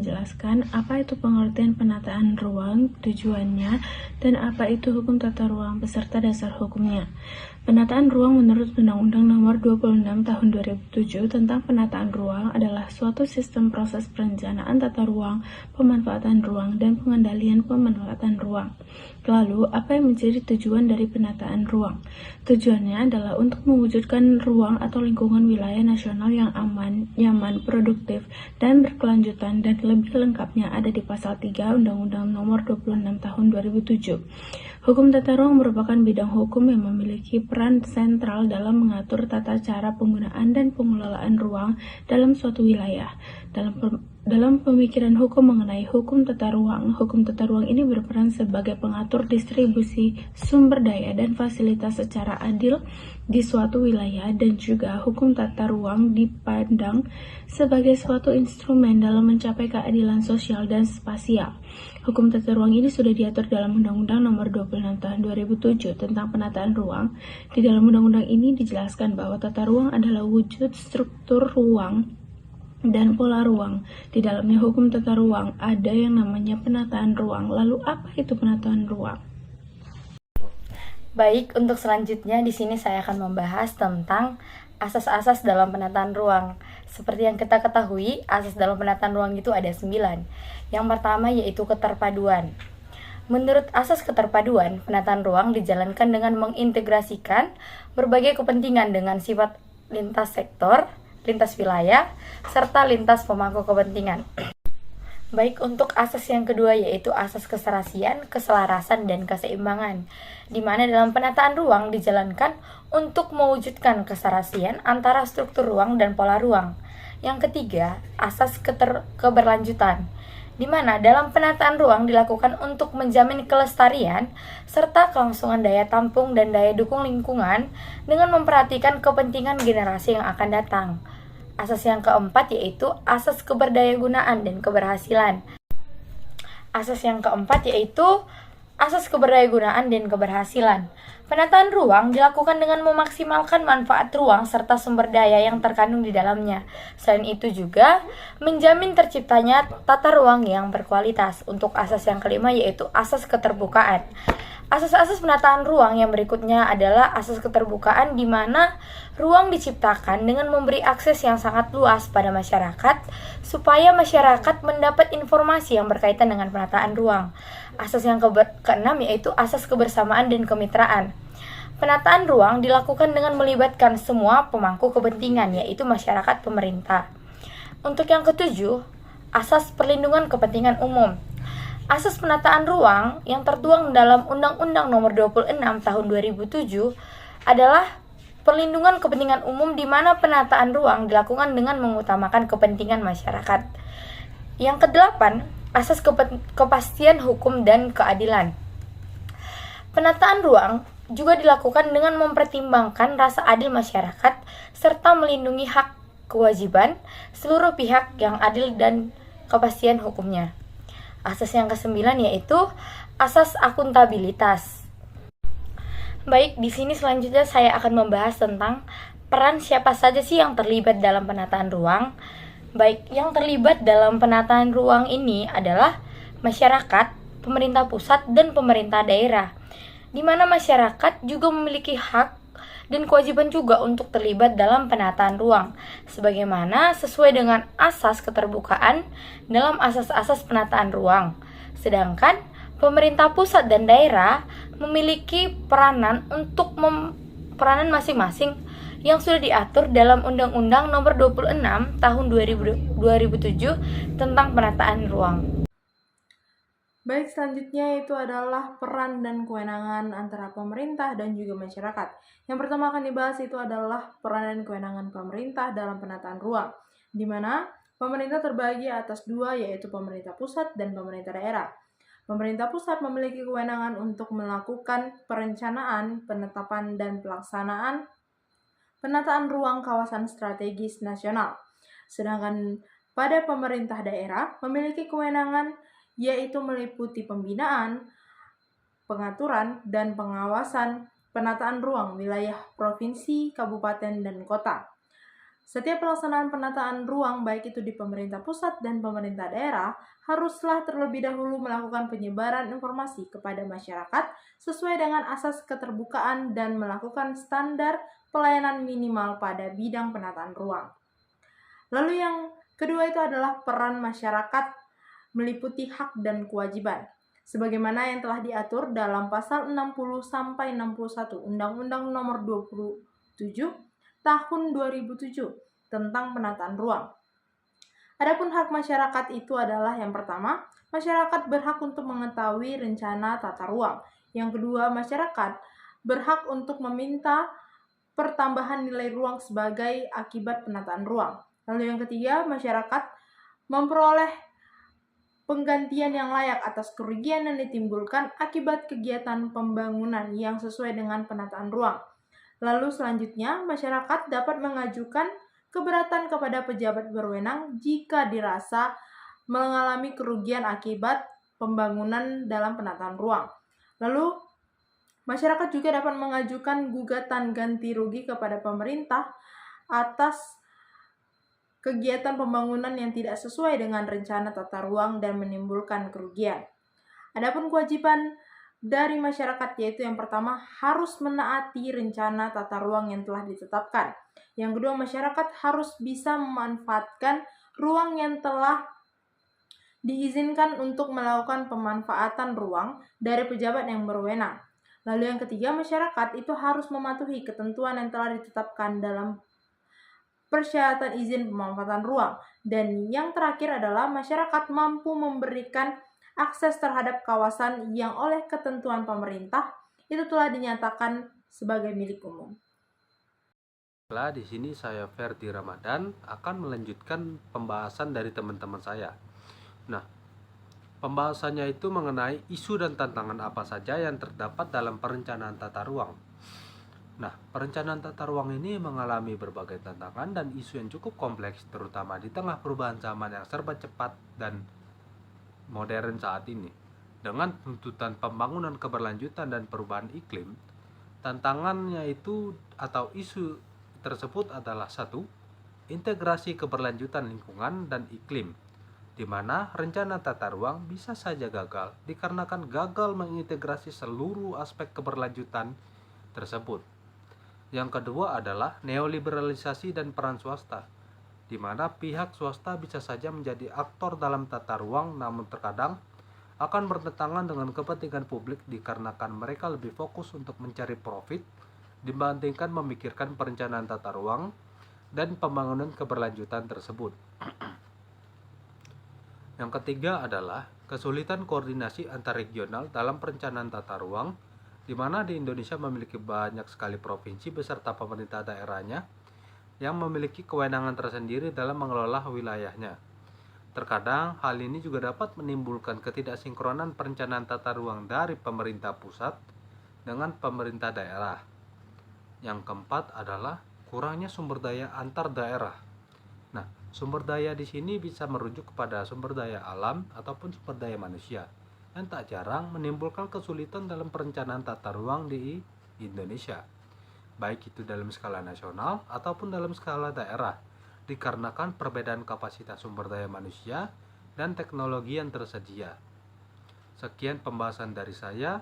menjelaskan apa itu pengertian penataan ruang, tujuannya, dan apa itu hukum tata ruang beserta dasar hukumnya. Penataan ruang menurut Undang-Undang Nomor 26 Tahun 2007 tentang penataan ruang adalah suatu sistem proses perencanaan tata ruang, pemanfaatan ruang, dan pengendalian pemanfaatan ruang. Lalu, apa yang menjadi tujuan dari penataan ruang? Tujuannya adalah untuk mewujudkan ruang atau lingkungan wilayah nasional yang aman, nyaman, produktif, dan berkelanjutan, dan lebih lengkapnya ada di Pasal 3 Undang-Undang Nomor 26 Tahun 2007. Hukum tata ruang merupakan bidang hukum yang memiliki peran sentral dalam mengatur tata cara penggunaan dan pengelolaan ruang dalam suatu wilayah. Dalam pemikiran hukum mengenai hukum tata ruang ini berperan sebagai pengatur distribusi sumber daya dan fasilitas secara adil di suatu wilayah, dan juga hukum tata ruang dipandang sebagai suatu instrumen dalam mencapai keadilan sosial dan spasial. Hukum tata ruang ini sudah diatur dalam Undang-Undang Nomor 26 Tahun 2007 tentang penataan ruang. Di dalam undang-undang ini dijelaskan bahwa tata ruang adalah wujud struktur ruang dan pola ruang. Di dalamnya hukum tata ruang ada yang namanya penataan ruang. Lalu apa itu penataan ruang? Baik, untuk selanjutnya di sini saya akan membahas tentang asas-asas dalam penataan ruang. Seperti yang kita ketahui, asas dalam penataan ruang itu ada 9. Yang pertama yaitu keterpaduan. Menurut asas keterpaduan, penataan ruang dijalankan dengan mengintegrasikan berbagai kepentingan dengan sifat lintas sektor, lintas wilayah, serta lintas pemangku kepentingan. Baik, untuk asas yang kedua yaitu asas keserasian, keselarasan, dan keseimbangan, di mana dalam penataan ruang dijalankan untuk mewujudkan keserasian antara struktur ruang dan pola ruang. Yang ketiga, asas keberlanjutan, di mana dalam penataan ruang dilakukan untuk menjamin kelestarian serta kelangsungan daya tampung dan daya dukung lingkungan dengan memperhatikan kepentingan generasi yang akan datang. Asas yang keempat yaitu asas keberdayagunaan dan keberhasilan. Asas yang keempat yaitu asas keberdayagunaan dan keberhasilan. Penataan ruang dilakukan dengan memaksimalkan manfaat ruang serta sumber daya yang terkandung di dalamnya. Selain itu juga menjamin terciptanya tata ruang yang berkualitas. Untuk asas yang kelima yaitu asas keterbukaan. Asas-asas penataan ruang yang berikutnya adalah asas keterbukaan, di mana ruang diciptakan dengan memberi akses yang sangat luas pada masyarakat supaya masyarakat mendapat informasi yang berkaitan dengan penataan ruang. Asas yang keenam yaitu asas kebersamaan dan kemitraan. Penataan ruang dilakukan dengan melibatkan semua pemangku kepentingan, yaitu masyarakat, pemerintah. Untuk yang ketujuh, asas perlindungan kepentingan umum. Asas penataan ruang yang tertuang dalam Undang-Undang Nomor 26 Tahun 2007 adalah perlindungan kepentingan umum, di mana penataan ruang dilakukan dengan mengutamakan kepentingan masyarakat. Yang kedelapan, asas kepastian hukum dan keadilan. Penataan ruang juga dilakukan dengan mempertimbangkan rasa adil masyarakat serta melindungi hak kewajiban seluruh pihak yang adil dan kepastian hukumnya. Asas yang kesembilan yaitu asas akuntabilitas. Baik, di sini selanjutnya saya akan membahas tentang peran siapa saja sih yang terlibat dalam penataan ruang. Baik, yang terlibat dalam penataan ruang ini adalah masyarakat, pemerintah pusat, dan pemerintah daerah, di mana masyarakat juga memiliki hak dan kewajiban juga untuk terlibat dalam penataan ruang, sebagaimana sesuai dengan asas keterbukaan dalam asas-asas penataan ruang. Sedangkan pemerintah pusat dan daerah memiliki peranan peranan masing-masing yang sudah diatur dalam Undang-Undang Nomor 26 Tahun 2007 tentang penataan ruang. Baik, selanjutnya itu adalah peran dan kewenangan antara pemerintah dan juga masyarakat. Yang pertama akan dibahas itu adalah peran dan kewenangan pemerintah dalam penataan ruang, di mana pemerintah terbagi atas dua, yaitu pemerintah pusat dan pemerintah daerah. Pemerintah pusat memiliki kewenangan untuk melakukan perencanaan, penetapan, dan pelaksanaan penataan ruang kawasan strategis nasional. Sedangkan pada pemerintah daerah memiliki kewenangan yaitu meliputi pembinaan, pengaturan, dan pengawasan penataan ruang wilayah provinsi, kabupaten, dan kota. Setiap pelaksanaan penataan ruang, baik itu di pemerintah pusat dan pemerintah daerah, haruslah terlebih dahulu melakukan penyebaran informasi kepada masyarakat sesuai dengan asas keterbukaan dan melakukan standar pelayanan minimal pada bidang penataan ruang. Lalu yang kedua itu adalah peran masyarakat meliputi hak dan kewajiban. Sebagaimana yang telah diatur dalam pasal 60-61 Undang-Undang Nomor 27 Tahun 2007 tentang penataan ruang. Adapun hak masyarakat itu adalah yang pertama, masyarakat berhak untuk mengetahui rencana tata ruang. Yang kedua, masyarakat berhak untuk meminta pertambahan nilai ruang sebagai akibat penataan ruang. Lalu yang ketiga, masyarakat memperoleh penggantian yang layak atas kerugian yang ditimbulkan akibat kegiatan pembangunan yang sesuai dengan penataan ruang. Lalu selanjutnya, masyarakat dapat mengajukan keberatan kepada pejabat berwenang jika dirasa mengalami kerugian akibat pembangunan dalam penataan ruang. Lalu, masyarakat juga dapat mengajukan gugatan ganti rugi kepada pemerintah atas kegiatan pembangunan yang tidak sesuai dengan rencana tata ruang dan menimbulkan kerugian. Adapun kewajiban dari masyarakat yaitu yang pertama harus menaati rencana tata ruang yang telah ditetapkan. Yang kedua, masyarakat harus bisa memanfaatkan ruang yang telah diizinkan untuk melakukan pemanfaatan ruang dari pejabat yang berwenang. Lalu yang ketiga, masyarakat itu harus mematuhi ketentuan yang telah ditetapkan dalam persyaratan izin pemanfaatan ruang. Dan yang terakhir adalah masyarakat mampu memberikan akses terhadap kawasan yang oleh ketentuan pemerintah itu telah dinyatakan sebagai milik umum. Di sini saya Ferdi Ramadan akan melanjutkan pembahasan dari teman-teman saya. Nah, pembahasannya itu mengenai isu dan tantangan apa saja yang terdapat dalam perencanaan tata ruang. Nah, perencanaan tata ruang ini mengalami berbagai tantangan dan isu yang cukup kompleks, terutama di tengah perubahan zaman yang serba cepat dan modern saat ini. Dengan tuntutan pembangunan keberlanjutan dan perubahan iklim, tantangannya itu atau isu tersebut adalah satu, integrasi keberlanjutan lingkungan dan iklim, di mana rencana tata ruang bisa saja gagal dikarenakan gagal mengintegrasi seluruh aspek keberlanjutan tersebut. Yang kedua adalah neoliberalisasi dan peran swasta, di mana pihak swasta bisa saja menjadi aktor dalam tata ruang namun terkadang akan bertentangan dengan kepentingan publik dikarenakan mereka lebih fokus untuk mencari profit dibandingkan memikirkan perencanaan tata ruang dan pembangunan keberlanjutan tersebut. Yang ketiga adalah kesulitan koordinasi antar regional dalam perencanaan tata ruang, di mana di Indonesia memiliki banyak sekali provinsi beserta pemerintah daerahnya yang memiliki kewenangan tersendiri dalam mengelola wilayahnya. Terkadang hal ini juga dapat menimbulkan ketidaksinkronan perencanaan tata ruang dari pemerintah pusat dengan pemerintah daerah. Yang keempat adalah kurangnya sumber daya antar daerah. Nah, sumber daya di sini bisa merujuk kepada sumber daya alam ataupun sumber daya manusia yang tak jarang menimbulkan kesulitan dalam perencanaan tata ruang di Indonesia, baik itu dalam skala nasional ataupun dalam skala daerah, dikarenakan perbedaan kapasitas sumber daya manusia dan teknologi yang tersedia. Sekian pembahasan dari saya.